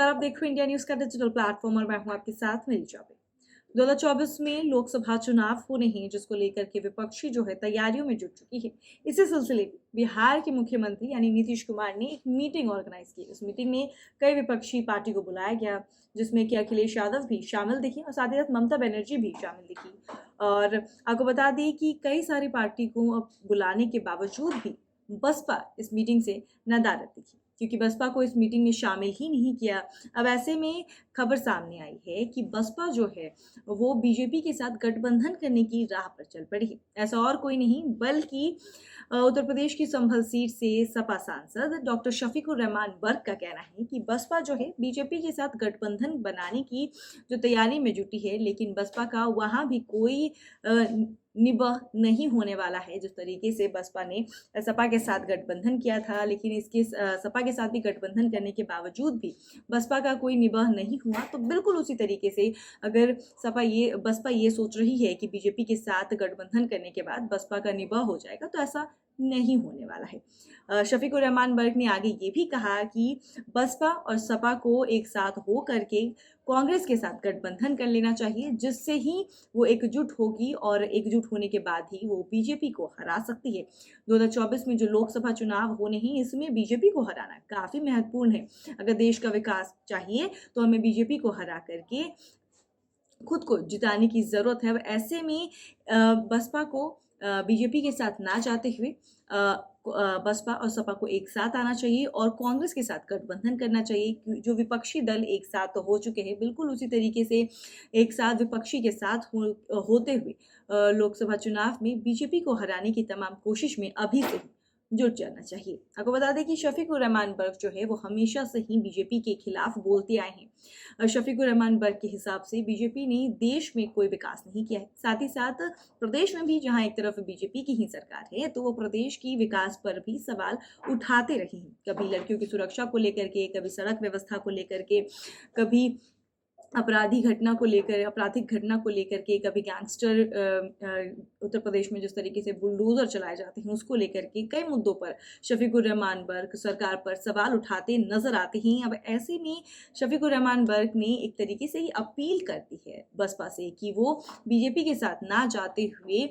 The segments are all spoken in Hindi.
नमस्कार, आप देख रहे हैं इंडिया न्यूज़ का डिजिटल प्लेटफॉर्म और मैं हूं आपके साथ मेरी चौबे। 2024 में लोकसभा चुनाव होने हैं जिसको लेकर के विपक्षी जो है तैयारियों में जुट चुकी है। इसी सिलसिले में बिहार के मुख्यमंत्री यानी नीतीश कुमार ने एक मीटिंग ऑर्गेनाइज की। इस मीटिंग में कई विपक्षी पार्टी को बुलाया गया, जिसमें कि अखिलेश यादव भी शामिल दिखी और साथ ही साथ ममता बनर्जी भी शामिल दिखी। और आपको बता दें कि कई सारी पार्टी को अब बुलाने के बावजूद भी बसपा इस मीटिंग से नदारद दिखी, क्योंकि बसपा को इस मीटिंग में शामिल ही नहीं किया। अब ऐसे में खबर सामने आई है कि बसपा जो है वो बीजेपी के साथ गठबंधन करने की राह पर चल पड़ी है। ऐसा और कोई नहीं बल्कि उत्तर प्रदेश की संभल सीट से सपा सांसद डॉक्टर शफीकुर रहमान बर्क का कहना है कि बसपा जो है बीजेपी के साथ गठबंधन बनाने की जो तैयारी में जुटी है, लेकिन बसपा का वहां भी कोई निबह नहीं होने वाला है। जिस तरीके से बसपा ने सपा के साथ गठबंधन किया था, लेकिन इसके सपा के साथ भी गठबंधन करने के बावजूद भी बसपा का कोई निबह नहीं हुआ, तो बिल्कुल उसी तरीके से अगर बसपा ये सोच रही है कि बीजेपी के साथ गठबंधन करने के बाद बसपा का निबह हो जाएगा, तो ऐसा नहीं होने वाला है। शफीकुर रहमान बर्क ने आगे ये भी कहा कि बसपा और सपा को एक साथ हो करके कांग्रेस के साथ गठबंधन कर लेना चाहिए, जिससे ही वो एकजुट होगी और एकजुट होने के बाद ही वो बीजेपी को हरा सकती है। 2024 में जो लोकसभा चुनाव होने हैं, इसमें बीजेपी को हराना काफी महत्वपूर्ण है। अगर देश का विकास चाहिए तो हमें बीजेपी को हरा करके खुद को जिताने की जरूरत है। अब ऐसे में बसपा को बीजेपी के साथ ना जाते हुए बसपा और सपा को एक साथ आना चाहिए और कांग्रेस के साथ गठबंधन करना चाहिए। जो विपक्षी दल एक साथ तो हो चुके हैं, बिल्कुल उसी तरीके से एक साथ विपक्षी के साथ होते हुए लोकसभा चुनाव में बीजेपी को हराने की तमाम कोशिश में अभी से जुट जाना चाहिए। आपको बता दें कि शफीकुर रहमान बर्क जो है वो हमेशा से ही बीजेपी के खिलाफ बोलते आए हैं। शफीकुर रहमान बर्क के हिसाब से बीजेपी ने देश में कोई विकास नहीं किया है। साथ ही साथ प्रदेश में भी जहां एक तरफ बीजेपी की ही सरकार है, तो वो प्रदेश की विकास पर भी सवाल उठाते रहे हैं। कभी लड़कियों की सुरक्षा को लेकर के, कभी सड़क व्यवस्था को लेकर के, कभी आपराधिक घटना को लेकर के, कभी गैंगस्टर उत्तर प्रदेश में जिस तरीके से बुलडोजर चलाए जाते हैं उसको लेकर के कई मुद्दों पर शफीकुर रहमान बर्क सरकार पर सवाल उठाते नजर आते हैं। अब ऐसे में शफीकुर रहमान बर्क ने एक तरीके से ही अपील कर दी है बसपा से कि वो बीजेपी के साथ ना जाते हुए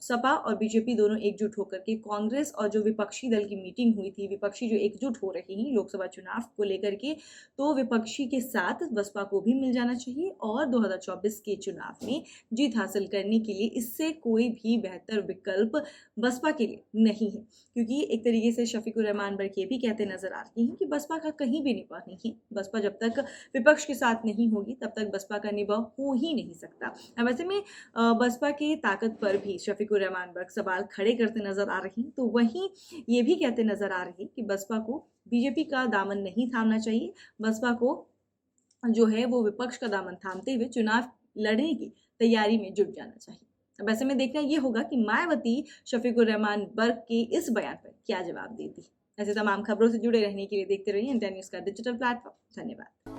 सपा और बीजेपी दोनों एकजुट होकर के कांग्रेस और जो विपक्षी दल की मीटिंग हुई थी, विपक्षी जो एकजुट हो रही हैं लोकसभा चुनाव को लेकर के, तो विपक्षी के साथ बसपा को भी मिल जाना चाहिए और 2024 के चुनाव में जीत हासिल करने के लिए इससे कोई भी बेहतर विकल्प बसपा के लिए नहीं है। क्योंकि एक तरीके से शफीकुर रहमान बर्क ये भी कहते नजर आ रही हैं कि बसपा का कहीं भी निबह नहीं है। बसपा जब तक विपक्ष के साथ नहीं होगी तब तक बसपा का निबह हो ही नहीं सकता। अब ऐसे में बसपा की ताकत पर भी शफीकुर रहमान बर्क सवाल खड़े करते नजर आ रही हैं, तो वहीं ये भी कहते नजर आ रही है कि बसपा को बीजेपी का दामन नहीं थामना चाहिए। बसपा को जो है वो विपक्ष का दामन थामते हुए चुनाव लड़ने की तैयारी में जुट जाना चाहिए। अब ऐसे में देखना ये होगा कि मायावती शफीकुर रहमान बर्क के इस बयान पर क्या जवाब देती है। ऐसे तमाम खबरों से जुड़े रहने के लिए देखते रहिए इंडिया न्यूज़ का डिजिटल प्लेटफॉर्म। धन्यवाद।